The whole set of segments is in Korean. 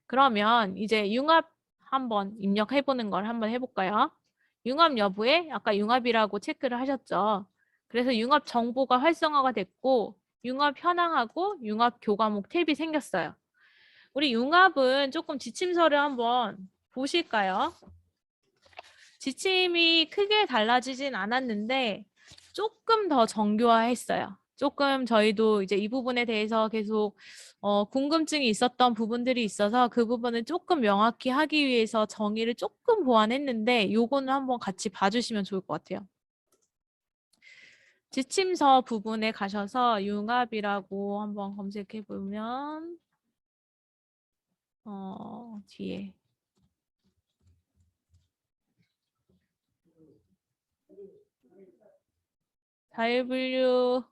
그러면 이제 융합 한번 입력해보는 걸 한번 해볼까요? 융합 여부에 아까 융합이라고 체크를 하셨죠. 그래서 융합 정보가 활성화가 됐고 융합 현황하고 융합 교과목 탭이 생겼어요. 우리 융합은 조금 지침서를 한번 보실까요? 지침이 크게 달라지진 않았는데 조금 더 정교화했어요. 조금 저희도 이제 이 부분에 대해서 계속 궁금증이 있었던 부분들이 있어서 그 부분을 조금 명확히 하기 위해서 정의를 조금 보완했는데 요거는 한번 같이 봐주시면 좋을 것 같아요. 지침서 부분에 가셔서 융합이라고 한번 검색해 보면 뒤에 자율분류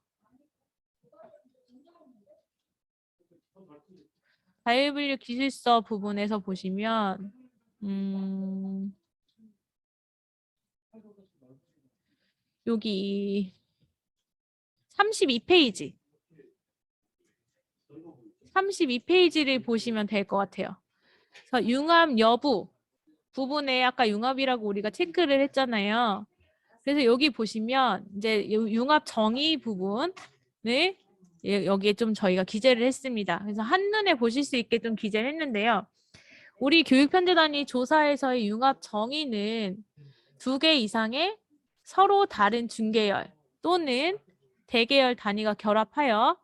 기술서 부분에서 보시면 여기 32페이지 32페이지를 보시면 될 것 같아요. 그래서 융합 여부 부분에 아까 융합이라고 우리가 체크를 했잖아요. 그래서 여기 보시면 이제 융합 정의 부분을 여기에 좀 저희가 기재를 했습니다. 그래서 한눈에 보실 수 있게 좀 기재를 했는데요. 우리 교육편제단이 조사에서의 융합 정의는 2개 이상의 서로 다른 중계열 또는 대계열 단위가 결합하여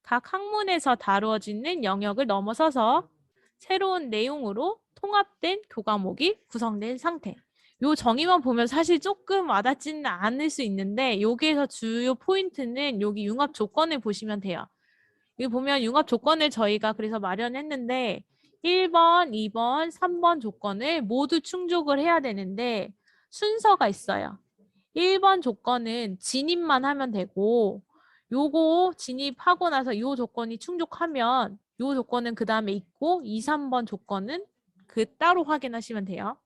각 학문에서 다루어지는 영역을 넘어서서 새로운 내용으로 통합된 교과목이 구성된 상태. 요 정의만 보면 사실 조금 와닿지는 않을 수 있는데 여기에서 주요 포인트는 여기 융합 조건을 보시면 돼요. 여기 보면 융합 조건을 저희가 그래서 마련했는데 1번, 2번, 3번 조건을 모두 충족을 해야 되는데 순서가 있어요. 1번 조건은 진입만 하면 되고 요거 진입하고 나서 요 조건이 충족하면 요 조건은 그 다음에 있고 2, 3번 조건은 그 따로 확인하시면 돼요.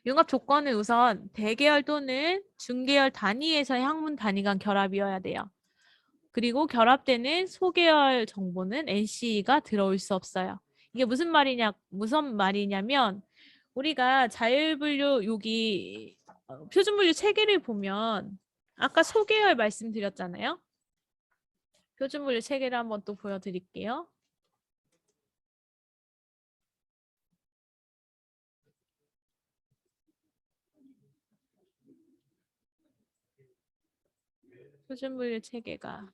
융합 조건은 우선 대계열 또는 중계열 단위에서의 학문 단위 간 결합이어야 돼요. 그리고 결합되는 소계열 정보는 NC가 들어올 수 없어요. 이게 무슨 말이냐면 우리가 자율분류 여기 표준분류 체계를 보면 아까 소계열 말씀드렸잖아요. 표준분류 체계를 한번 또 보여드릴게요. 표준분류 체계가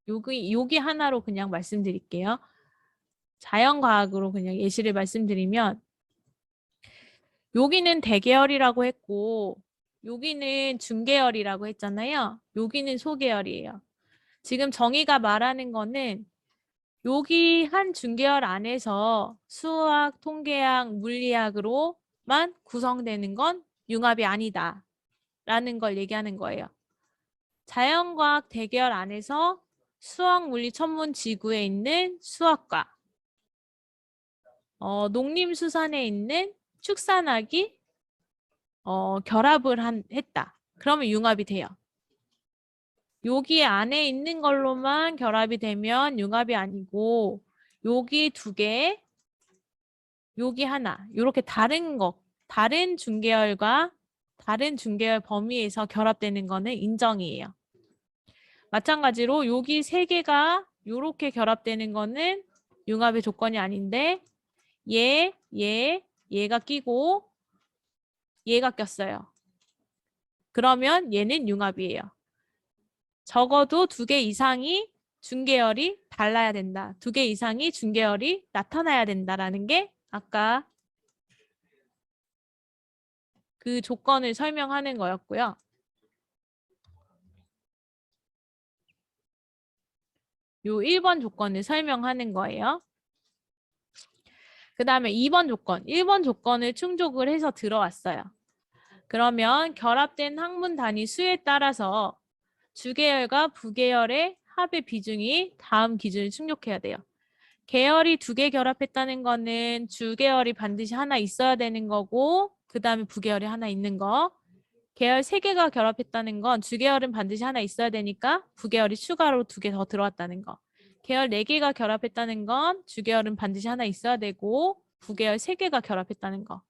여기 하나로 그냥 말씀드릴게요. 자연과학으로 그냥 예시를 말씀드리면 여기는 대계열이라고 했고 여기는 중계열이라고 했잖아요. 여기는 소계열이에요. 지금 정의가 말하는 거는 여기 한 중계열 안에서 수학, 통계학, 물리학으로만 구성되는 건 융합이 아니다 라는 걸 얘기하는 거예요. 자연과학 대계열 안에서 수학, 물리, 천문, 지구에 있는 수학과 농림수산에 있는 축산학이 결합을 했다. 그러면 융합이 돼요. 여기 안에 있는 걸로만 결합이 되면 융합이 아니고 여기 2개, 여기 하나 이렇게 다른 중계열과 다른 중계열 범위에서 결합되는 거는 인정이에요. 마찬가지로 여기 3개가 이렇게 결합되는 거는 융합의 조건이 아닌데 얘가 끼고 얘가 꼈어요. 그러면 얘는 융합이에요. 적어도 2개 이상이 중계열이 달라야 된다. 2개 이상이 중계열이 나타나야 된다라는 게 아까 그 조건을 설명하는 거였고요. 요 1번 조건을 설명하는 거예요. 그 다음에 2번 조건, 1번 조건을 충족을 해서 들어왔어요. 그러면 결합된 학문 단위 수에 따라서 주계열과 부계열의 합의 비중이 다음 기준을 충족해야 돼요. 계열이 2개 결합했다는 거는 주계열이 반드시 하나 있어야 되는 거고 그 다음에 부계열이 하나 있는 거. 계열 3개가 결합했다는 건 주계열은 반드시 하나 있어야 되니까 부계열이 추가로 2개 더 들어왔다는 거. 계열 4개가 결합했다는 건 주계열은 반드시 하나 있어야 되고 부계열 3개가 결합했다는 거.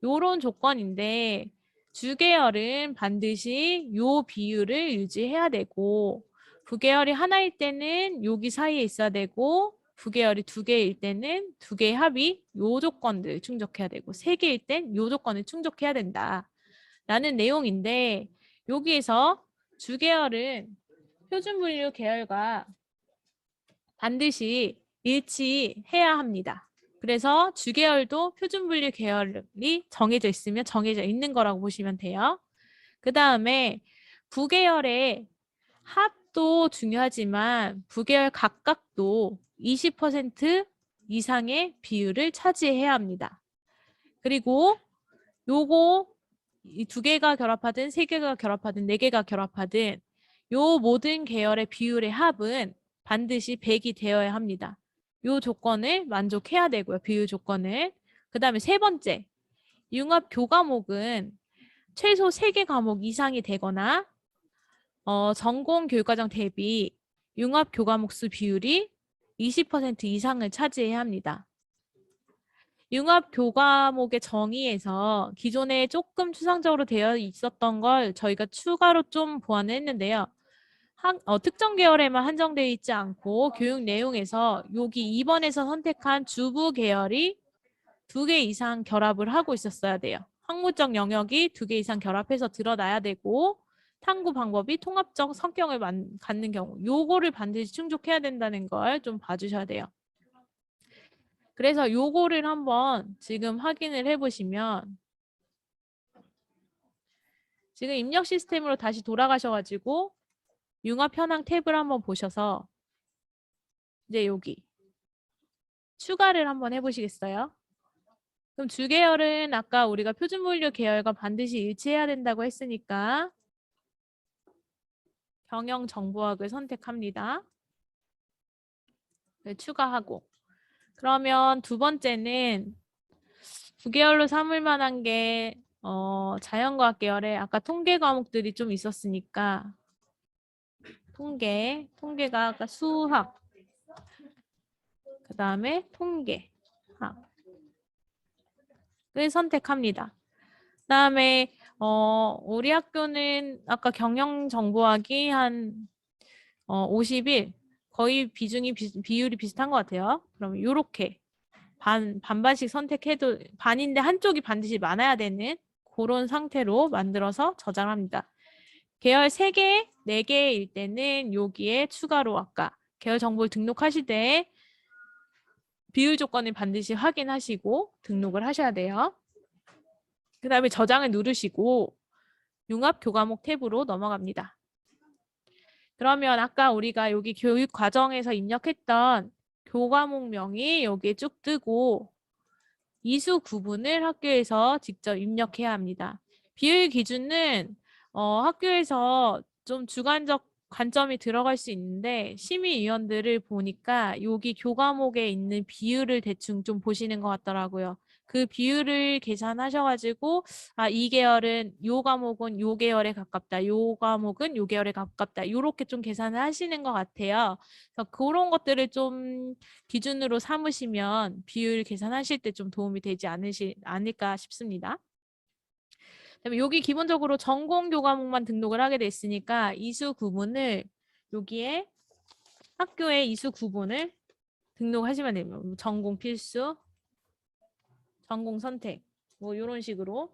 요런 조건인데 주계열은 반드시 요 비율을 유지해야 되고 부계열이 하나일 때는 여기 사이에 있어야 되고 부계열이 2개일 때는 2개의 합이 요 조건들 충족해야 되고 3개일 땐 요 조건을 충족해야 된다. 라는 내용인데 여기에서 주계열은 표준분류 계열과 반드시 일치해야 합니다. 그래서 주계열도 표준분류 계열이 정해져 있으면 정해져 있는 거라고 보시면 돼요. 그 다음에 부계열의 합도 중요하지만 부계열 각각도 20% 이상의 비율을 차지해야 합니다. 그리고 요거 이 2개가 결합하든 3개가 결합하든 4개가 결합하든 요 모든 계열의 비율의 합은 반드시 100이 되어야 합니다. 요 조건을 만족해야 되고요. 비율 조건을. 그 다음에 3번째, 융합 교과목은 최소 3개 과목 이상이 되거나 전공 교육과정 대비 융합 교과목 수 비율이 20% 이상을 차지해야 합니다. 융합 교과목의 정의에서 기존에 조금 추상적으로 되어 있었던 걸 저희가 추가로 좀 보완을 했는데요. 특정 계열에만 한정되어 있지 않고 교육 내용에서 여기 2번에서 선택한 주부 계열이 2개 이상 결합을 하고 있었어야 돼요. 학문적 영역이 2개 이상 결합해서 드러나야 되고 탐구 방법이 통합적 성격을 갖는 경우 요거를 반드시 충족해야 된다는 걸 좀 봐주셔야 돼요. 그래서 요거를 한번 지금 확인을 해보시면 지금 입력 시스템으로 다시 돌아가셔가지고 융합 현황 탭을 한번 보셔서 이제 여기 추가를 한번 해보시겠어요? 그럼 주계열은 아까 우리가 표준분류 계열과 반드시 일치해야 된다고 했으니까 경영정보학을 선택합니다. 네, 추가하고 그러면 2번째는 부계열로 삼을 만한 게 자연과학 계열에 아까 통계 과목들이 좀 있었으니까 통계가 아까 수학, 그 다음에 통계학 을 선택합니다. 그 다음에 우리 학교는 아까 경영정보학이 한 51, 거의 비율이 비슷한 것 같아요. 그럼 이렇게 반반씩 선택해도 반인데 한쪽이 반드시 많아야 되는 그런 상태로 만들어서 저장합니다. 계열 3개, 4개일 때는 여기에 추가로 아까 계열 정보를 등록하실 때 비율 조건을 반드시 확인하시고 등록을 하셔야 돼요. 그 다음에 저장을 누르시고 융합 교과목 탭으로 넘어갑니다. 그러면 아까 우리가 여기 교육 과정에서 입력했던 교과목명이 여기에 쭉 뜨고 이수 구분을 학교에서 직접 입력해야 합니다. 비율 기준은 학교에서 좀 주관적 관점이 들어갈 수 있는데 심의위원들을 보니까 여기 교과목에 있는 비율을 대충 좀 보시는 것 같더라고요. 그 비율을 계산하셔가지고 이 계열은 요 과목은 요 계열에 가깝다. 요 과목은 요 계열에 가깝다. 이렇게 좀 계산을 하시는 것 같아요. 그래서 그런 것들을 좀 기준으로 삼으시면 비율 계산하실 때 좀 도움이 되지 않을까 싶습니다. 그다음에 여기 기본적으로 전공 교과목만 등록을 하게 됐으니까 이수 구분을 여기에 학교의 이수 구분을 등록하시면 됩니다. 전공 필수, 전공 선택 뭐 이런 식으로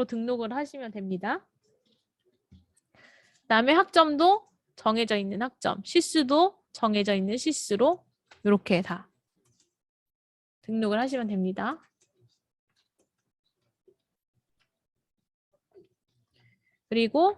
등록을 하시면 됩니다. 그다음에 학점도 정해져 있는 학점, 시수도 정해져 있는 시수로 이렇게 다 등록을 하시면 됩니다. 그리고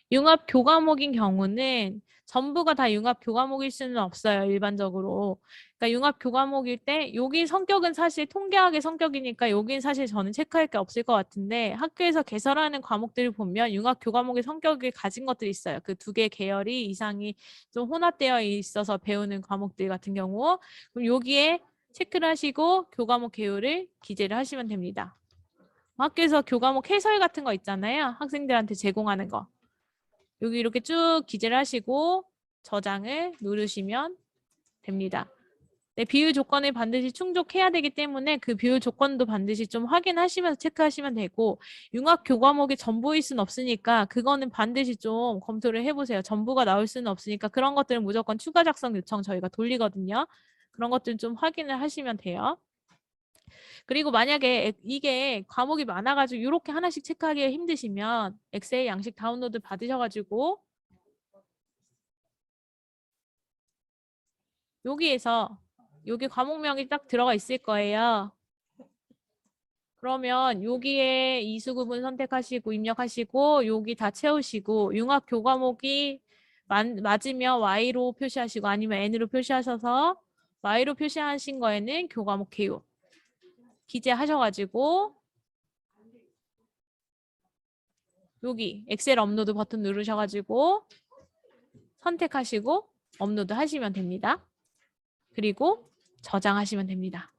융합 교과목인 경우는 전부가 다 융합 교과목일 수는 없어요. 일반적으로. 그러니까 융합 교과목일 때 여기 성격은 사실 통계학의 성격이니까 여긴 사실 저는 체크할 게 없을 것 같은데 학교에서 개설하는 과목들을 보면 융합 교과목의 성격을 가진 것들이 있어요. 그 2개 계열이 이상이 좀 혼합되어 있어서 배우는 과목들 같은 경우 그럼 여기에 체크를 하시고 교과목 계열을 기재를 하시면 됩니다. 학교에서 교과목 해설 같은 거 있잖아요. 학생들한테 제공하는 거. 여기 이렇게 쭉 기재를 하시고 저장을 누르시면 됩니다. 네, 비율 조건을 반드시 충족해야 되기 때문에 그 비율 조건도 반드시 좀 확인하시면서 체크하시면 되고 융합 교과목이 전부일 수는 없으니까 그거는 반드시 좀 검토를 해보세요. 전부가 나올 수는 없으니까 그런 것들은 무조건 추가 작성 요청 저희가 돌리거든요. 그런 것들 좀 확인을 하시면 돼요. 그리고 만약에 이게 과목이 많아가지고 이렇게 하나씩 체크하기 힘드시면 엑셀 양식 다운로드 받으셔가지고 여기에서 여기 과목명이 딱 들어가 있을 거예요. 그러면 여기에 이수구분 선택하시고 입력하시고 여기 다 채우시고 융합 교과목이 맞으면 Y로 표시하시고 아니면 N으로 표시하셔서 Y로 표시하신 거에는 교과목 개요. 기재하셔가지고 여기 엑셀 업로드 버튼 누르셔가지고 선택하시고 업로드 하시면 됩니다. 그리고 저장하시면 됩니다.